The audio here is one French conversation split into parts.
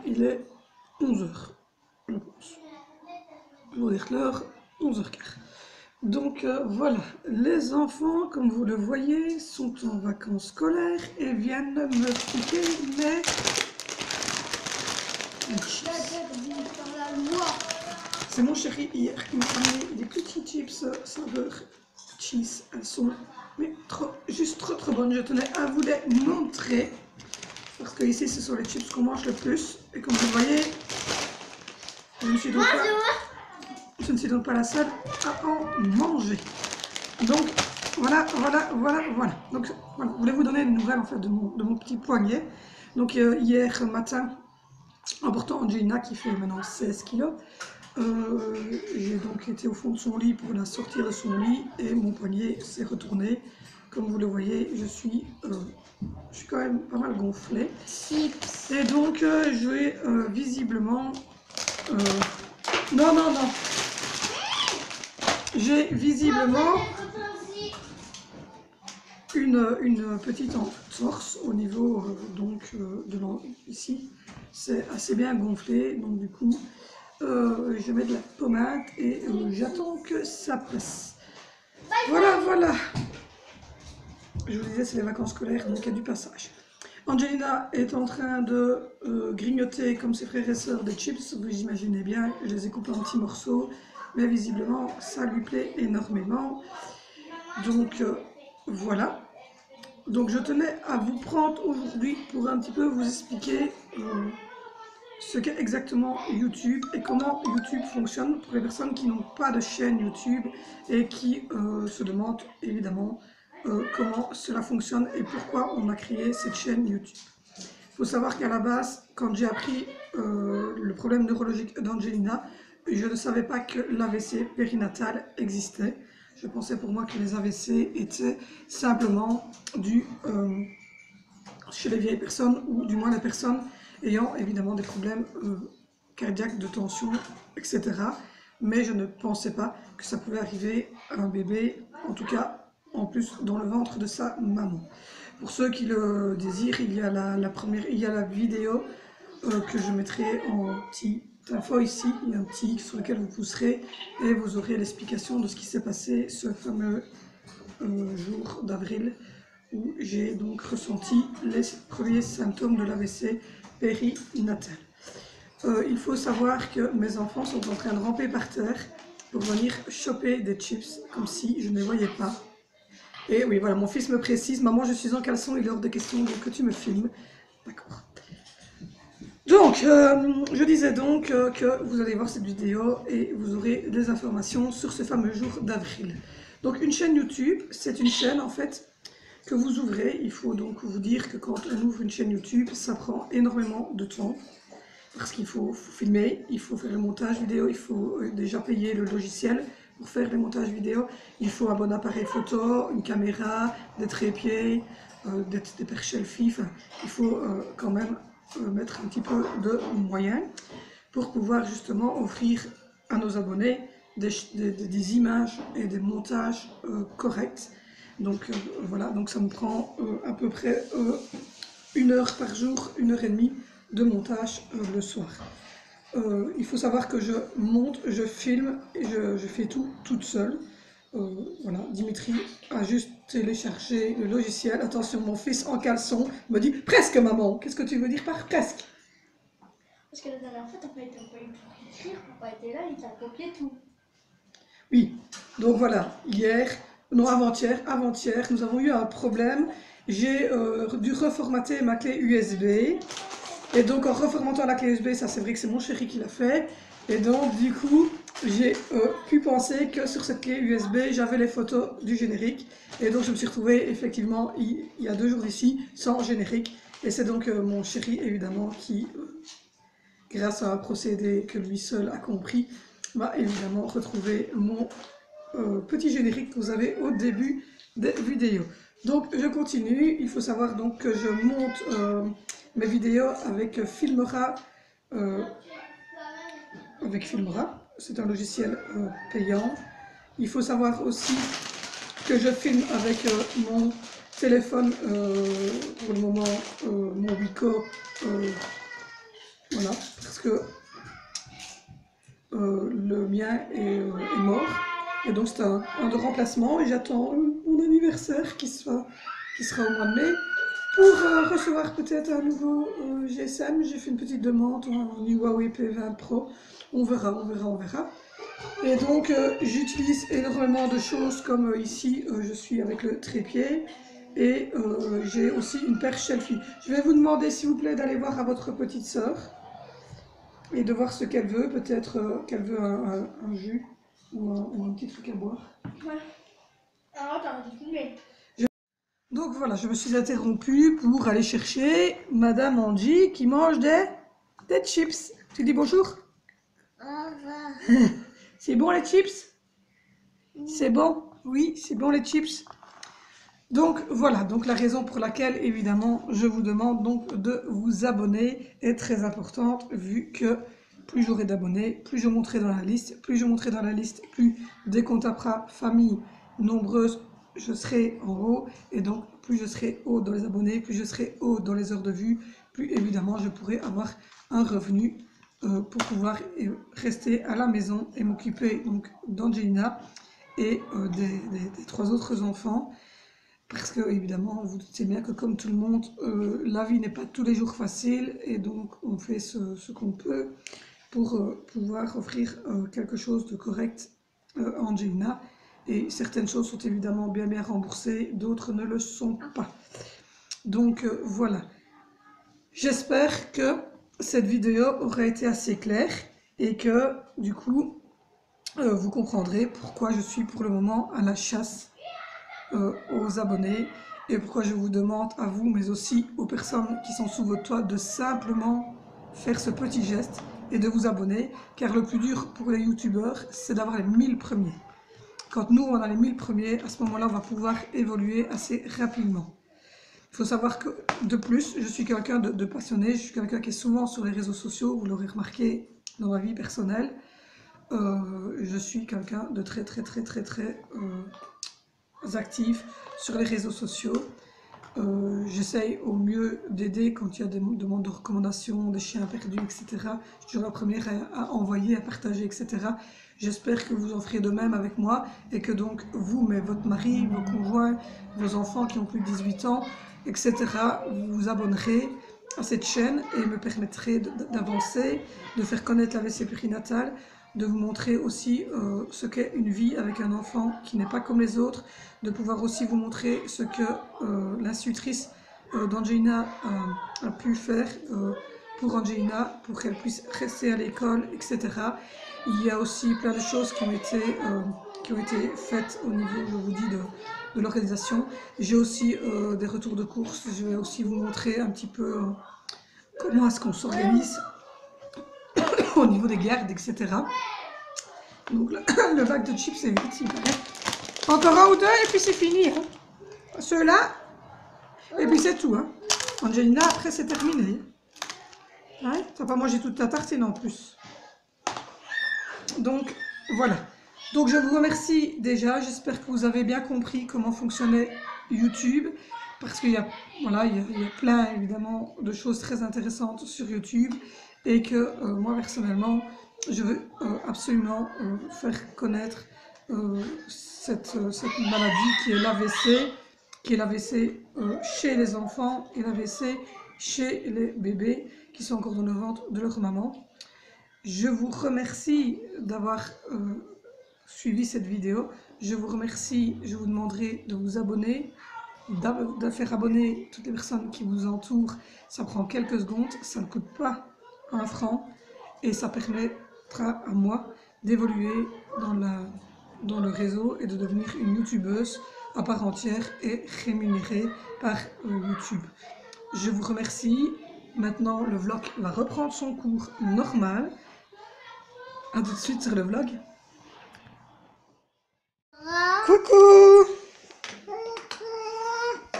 Il est 11h, je pense. Je vais dire l'heure, 11h15. Donc voilà, les enfants, comme vous le voyez, sont en vacances scolaires et viennent me piquer les chips. C'est mon chéri hier qui m'a amené des petits chips saveur cheese. Elles sont juste trop bonnes. Je tenais à vous les montrer. Parce que ici, ce sont les chips qu'on mange le plus. Et comme vous voyez, je ne suis donc pas la seule à en manger. Donc, voilà. Donc, voilà. Je voulais vous donner une nouvelle en fait, de mon petit poignet. Donc, hier matin, en portant Angelina qui fait maintenant 16 kilos, j'ai donc été au fond de son lit pour la sortir de son lit et mon poignet s'est retourné. Comme vous le voyez, je suis quand même pas mal gonflée. Et donc, je vais visiblement... Non. J'ai visiblement une petite entorse au niveau ici. C'est assez bien gonflé, donc du coup, je mets de la pommade et j'attends que ça passe. Voilà. Je vous disais, c'est les vacances scolaires, donc il y a du passage. Angelina est en train de grignoter, comme ses frères et sœurs, des chips. Vous imaginez bien, je les ai coupés en petits morceaux. Mais visiblement, ça lui plaît énormément. Donc, voilà. Donc, je tenais à vous prendre aujourd'hui pour un petit peu vous expliquer ce qu'est exactement YouTube et comment YouTube fonctionne pour les personnes qui n'ont pas de chaîne YouTube et qui se demandent évidemment comment cela fonctionne et pourquoi on a créé cette chaîne YouTube. Il faut savoir qu'à la base, quand j'ai appris le problème neurologique d'Angelina, je ne savais pas que l'AVC périnatal existait. Je pensais pour moi que les AVC étaient simplement dus chez les vieilles personnes ou du moins les personnes ayant évidemment des problèmes cardiaques, de tension, etc. Mais je ne pensais pas que ça pouvait arriver à un bébé, en tout cas en plus dans le ventre de sa maman. Pour ceux qui le désirent, il y a la vidéo que je mettrai en petite info ici. Il y a un petit X sur lequel vous pousserez et vous aurez l'explication de ce qui s'est passé ce fameux jour d'avril où j'ai donc ressenti les premiers symptômes de l'AVC périnatal. Il faut savoir que mes enfants sont en train de ramper par terre pour venir choper des chips comme si je ne les voyais pas. Et oui, voilà, mon fils me précise, maman, je suis en caleçon, il est hors de question donc que tu me filmes. D'accord. Donc, je disais donc que vous allez voir cette vidéo et vous aurez des informations sur ce fameux jour d'avril. Donc, une chaîne YouTube, c'est une chaîne en fait que vous ouvrez. Il faut donc vous dire que quand on ouvre une chaîne YouTube, ça prend énormément de temps. Parce qu'il faut filmer, il faut faire le montage vidéo, il faut déjà payer le logiciel pour faire les montages vidéo. Il faut un bon appareil photo, une caméra, des trépieds, des perches selfie. Enfin, il faut quand même mettre un petit peu de moyens pour pouvoir justement offrir à nos abonnés des images et des montages corrects. Donc voilà, donc ça me prend à peu près 1 heure par jour, 1h30 de montage le soir. Il faut savoir que je monte, je filme et je fais tout toute seule. Voilà, Dimitri a juste téléchargé le logiciel. Attention, mon fils en caleçon me dit « Presque maman !» Qu'est-ce que tu veux dire par « presque » ? Parce que la dernière fois, papa était employé pour écrire, papa était là, il t'a copié tout. Oui, donc voilà, avant-hier, nous avons eu un problème. J'ai dû reformater ma clé USB. Et donc en reformatant la clé USB, ça c'est vrai que c'est mon chéri qui l'a fait. Et donc du coup, j'ai pu penser que sur cette clé USB, j'avais les photos du générique. Et donc je me suis retrouvée effectivement il y a 2 jours d'ici sans générique. Et c'est donc mon chéri évidemment qui, grâce à un procédé que lui seul a compris, m'a évidemment retrouvé mon petit générique que vous avez au début des vidéos. Donc je continue, il faut savoir donc que je monte mes vidéos avec Filmora. C'est un logiciel payant. Il faut savoir aussi que je filme avec mon téléphone, pour le moment mon Wiko, voilà, parce que le mien est mort, et donc c'est un de remplacement, et j'attends mon anniversaire qui sera au mois de mai, pour recevoir peut-être un nouveau GSM. J'ai fait une petite demande, un Huawei P20 Pro, on verra. Et donc j'utilise énormément de choses, comme ici je suis avec le trépied, et j'ai aussi une perche selfie. Je vais vous demander s'il vous plaît d'aller voir à votre petite sœur et de voir ce qu'elle veut. Peut-être qu'elle veut un jus ou un petit truc à boire. Ouais. Alors, t'as dit combien? Donc voilà, je me suis interrompue pour aller chercher Madame Angie qui mange des chips. Tu dis bonjour? C'est bon les chips? C'est bon? Oui, c'est bon les chips. Donc voilà, donc la raison pour laquelle évidemment je vous demande donc de vous abonner est très importante, vu que plus j'aurai d'abonnés, plus je monterai dans la liste, plus dès qu'on tapera famille nombreuse, je serai en haut, et donc plus je serai haut dans les abonnés, plus je serai haut dans les heures de vue, plus évidemment je pourrai avoir un revenu pour pouvoir rester à la maison et m'occuper donc d'Angelina et des 3 autres enfants. Parce que, évidemment, vous doutez bien que comme tout le monde, la vie n'est pas tous les jours facile, et donc on fait ce qu'on peut pour pouvoir offrir quelque chose de correct à Angelina. Et certaines choses sont évidemment bien remboursées, d'autres ne le sont pas. Donc voilà. J'espère que cette vidéo aura été assez claire et que du coup vous comprendrez pourquoi je suis pour le moment à la chasse aux abonnés, et pourquoi je vous demande à vous, mais aussi aux personnes qui sont sous votre toit, de simplement faire ce petit geste et de vous abonner, car le plus dur pour les youtubeurs, c'est d'avoir les 1000 premiers. Quand nous on a les 1000 premiers, à ce moment-là on va pouvoir évoluer assez rapidement. Il faut savoir que de plus, je suis quelqu'un de passionné, je suis quelqu'un qui est souvent sur les réseaux sociaux, vous l'aurez remarqué dans ma vie personnelle. Je suis quelqu'un de très actif sur les réseaux sociaux. J'essaye au mieux d'aider quand il y a des demandes de recommandations, des chiens perdus, etc. Je suis toujours la première à envoyer, à partager, etc. J'espère que vous en ferez de même avec moi, et que donc vous, mais votre mari, vos conjoints, vos enfants qui ont plus de 18 ans, etc., vous vous abonnerez à cette chaîne et me permettrez d'avancer, de faire connaître l'AVC périnatale, de vous montrer aussi ce qu'est une vie avec un enfant qui n'est pas comme les autres, de pouvoir aussi vous montrer ce que l'institutrice d'Angelina a pu faire pour Angelina, pour qu'elle puisse rester à l'école, etc. Il y a aussi plein de choses qui ont été faites au niveau, je vous dis, de l'organisation. J'ai aussi des retours de course, je vais aussi vous montrer un petit peu comment est-ce qu'on s'organise au niveau des gardes, etc. Donc le bac de chips est vite, il paraît. Encore un ou deux et puis c'est fini. Hein. Ceux-là, et puis c'est tout. Hein. Angelina, après c'est terminé. Hein, tu vas pas manger toute ta tartine en plus. Donc voilà. Donc je vous remercie déjà. J'espère que vous avez bien compris comment fonctionnait YouTube. Parce qu'il y a, voilà, il y a plein évidemment de choses très intéressantes sur YouTube. Et que moi personnellement, je veux absolument faire connaître cette maladie qui est l'AVC chez les enfants et l'AVC chez les bébés qui sont encore dans le ventre de leur maman. Je vous remercie d'avoir suivi cette vidéo. Je vous remercie, je vous demanderai de vous abonner, de faire abonner toutes les personnes qui vous entourent. Ça prend quelques secondes, ça ne coûte pas 1 franc et ça permettra à moi d'évoluer dans le réseau et de devenir une youtubeuse à part entière et rémunérée par YouTube. Je vous remercie. Maintenant, le vlog va reprendre son cours normal. A tout de suite sur le vlog. Coucou.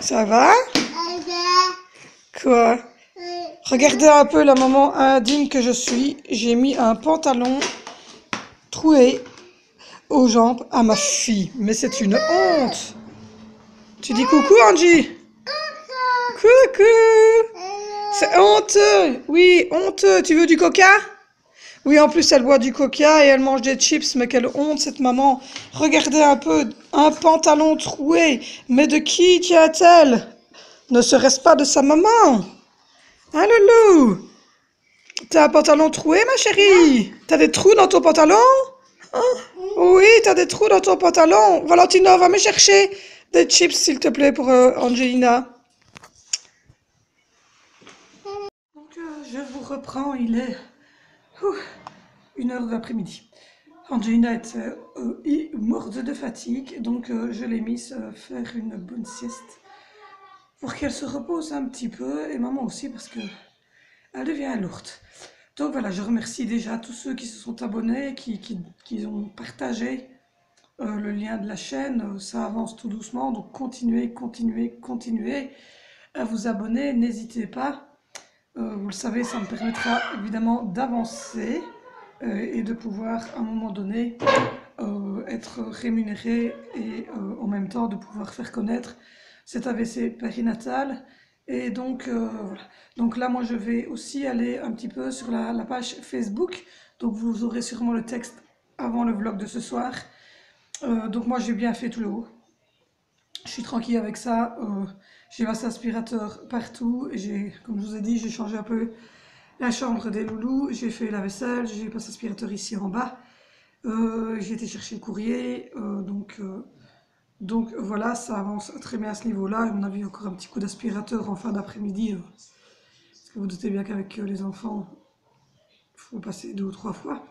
Ça va? Quoi? Regardez un peu la maman indigne que je suis. J'ai mis un pantalon troué aux jambes à ma fille. Mais c'est une honte. Tu dis coucou, Angie? Coucou. C'est honteux. Oui, honteux. Tu veux du coca? Oui, en plus, elle boit du coca et elle mange des chips. Mais quelle honte, cette maman. Regardez un peu. Un pantalon troué. Mais de qui tient-elle? Ne serait-ce pas de sa maman? Hein, loulou? T'as un pantalon troué, ma chérie? T'as des trous dans ton pantalon? Hein? Oui, t'as des trous dans ton pantalon. Valentina, va me chercher des chips, s'il te plaît, pour Angelina. Donc, je vous reprends, il est 1h de l'après-midi. Angelina était morte de fatigue, donc je l'ai mise faire une bonne sieste pour qu'elle se repose un petit peu, et maman aussi, parce que elle devient lourde. Donc voilà, je remercie déjà tous ceux qui se sont abonnés, qui ont partagé le lien de la chaîne. Ça avance tout doucement, donc continuez à vous abonner, n'hésitez pas. Vous le savez, ça me permettra évidemment d'avancer et de pouvoir à un moment donné être rémunéré et en même temps de pouvoir faire connaître cet AVC périnatal. Et donc voilà. Donc là, moi, je vais aussi aller un petit peu sur la page Facebook. Donc vous aurez sûrement le texte avant le vlog de ce soir. Donc moi, j'ai bien fait tout le haut. Je suis tranquille avec ça. J'ai passé aspirateur partout. Comme je vous ai dit, j'ai changé un peu la chambre des loulous. J'ai fait la vaisselle. J'ai passé aspirateur ici en bas. J'ai été chercher le courrier. Donc voilà, ça avance très bien à ce niveau-là. On a vu encore un petit coup d'aspirateur en fin d'après-midi. Parce que vous doutez bien qu'avec les enfants, il faut passer 2 ou 3 fois.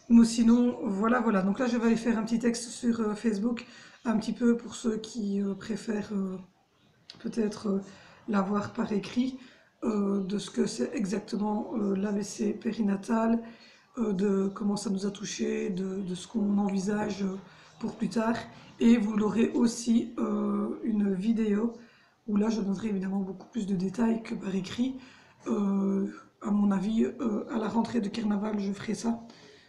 Mais sinon, voilà. Donc là, je vais aller faire un petit texte sur Facebook, un petit peu pour ceux qui préfèrent peut-être l'avoir par écrit, de ce que c'est exactement l'AVC périnatal, de comment ça nous a touché, de ce qu'on envisage pour plus tard. Et vous l'aurez aussi une vidéo où là je donnerai évidemment beaucoup plus de détails que par écrit. À mon avis, à la rentrée de carnaval, je ferai ça.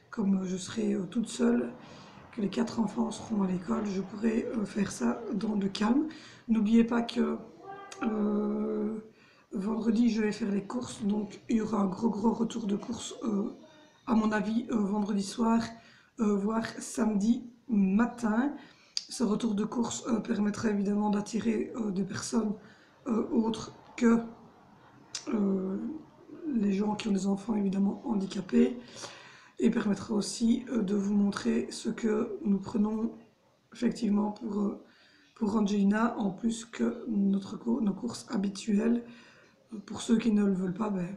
Comme je serai toute seule, que les 4 enfants seront à l'école, je pourrai faire ça dans le calme. N'oubliez pas que vendredi, je vais faire les courses, donc il y aura un gros retour de courses, à mon avis, vendredi soir, voire samedi matin. Ce retour de course permettra évidemment d'attirer des personnes autres que les gens qui ont des enfants évidemment handicapés, et permettra aussi de vous montrer ce que nous prenons effectivement pour Angelina, en plus que nos courses habituelles. Pour ceux qui ne le veulent pas, ben,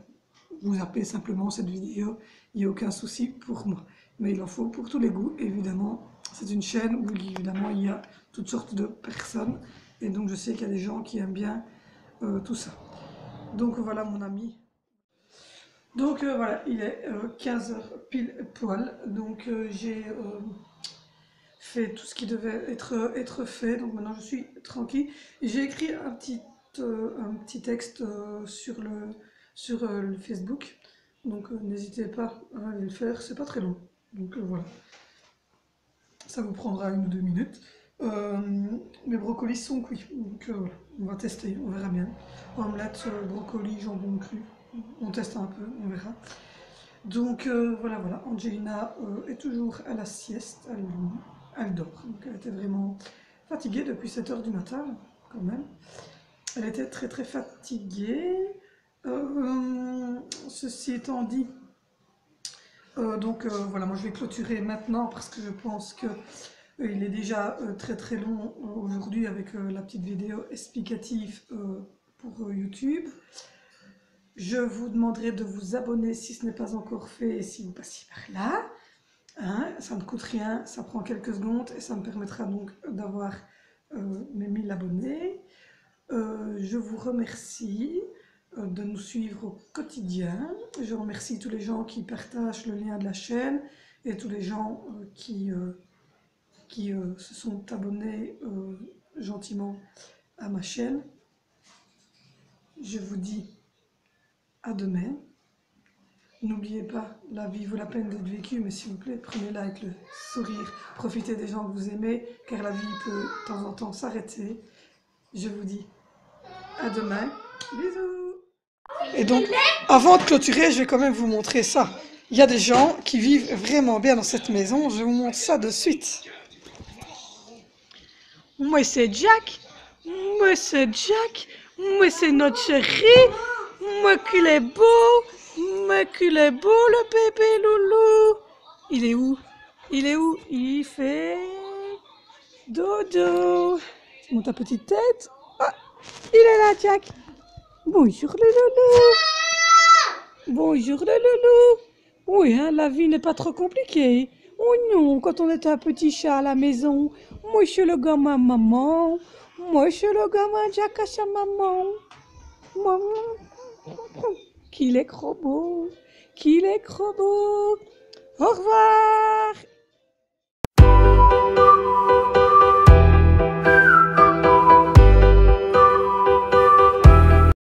vous zappez simplement cette vidéo, il n'y a aucun souci pour moi. Mais il en faut pour tous les goûts, évidemment. C'est une chaîne où évidemment il y a toutes sortes de personnes, et donc je sais qu'il y a des gens qui aiment bien tout ça. Donc voilà mon ami. Donc voilà, il est 15h pile poil, donc j'ai fait tout ce qui devait être fait, donc maintenant je suis tranquille. J'ai écrit un petit texte sur le Facebook, donc n'hésitez pas à aller le faire, c'est pas très long, donc voilà. Ça vous prendra 1 ou 2 minutes. Mes brocolis sont cuits, donc voilà, on va tester, on verra bien. Omelette, brocoli, jambon cru, on teste un peu, on verra. Donc voilà, Angelina est toujours à la sieste, elle dort. Donc elle était vraiment fatiguée depuis 7h du matin, quand même. Elle était très fatiguée. Ceci étant dit, donc voilà, moi je vais clôturer maintenant parce que je pense que il est déjà très long aujourd'hui avec la petite vidéo explicative pour YouTube. Je vous demanderai de vous abonner si ce n'est pas encore fait et si vous passez par là. Hein, ça ne coûte rien, ça prend quelques secondes et ça me permettra donc d'avoir mes 1000 abonnés. Je vous remercie de nous suivre au quotidien. Je remercie tous les gens qui partagent le lien de la chaîne et tous les gens qui qui se sont abonnés gentiment à ma chaîne. Je vous dis à demain. N'oubliez pas, la vie vaut la peine d'être vécue, mais s'il vous plaît, prenez-la avec le sourire. Profitez des gens que vous aimez, car la vie peut de temps en temps s'arrêter. Je vous dis à demain. Bisous. Et donc, avant de clôturer, je vais quand même vous montrer ça. Il y a des gens qui vivent vraiment bien dans cette maison. Je vous montre ça de suite. Moi, c'est Jack. Moi, c'est Jack. Moi, c'est notre chéri. Moi, qu'il est beau. Moi, qu'il est beau, le bébé loulou. Il est où? Il est où? Il fait dodo. Monte ta petite tête. Ah, il est là, Jack. Bonjour, le loulou. Bonjour, le loulou. Oui, hein, la vie n'est pas trop compliquée. Oh non, quand on est un petit chat à la maison, moi je suis le gamin maman, moi je suis le gamin Jack à sa maman. Maman, qu'il est trop beau, qu'il est trop beau. Au revoir.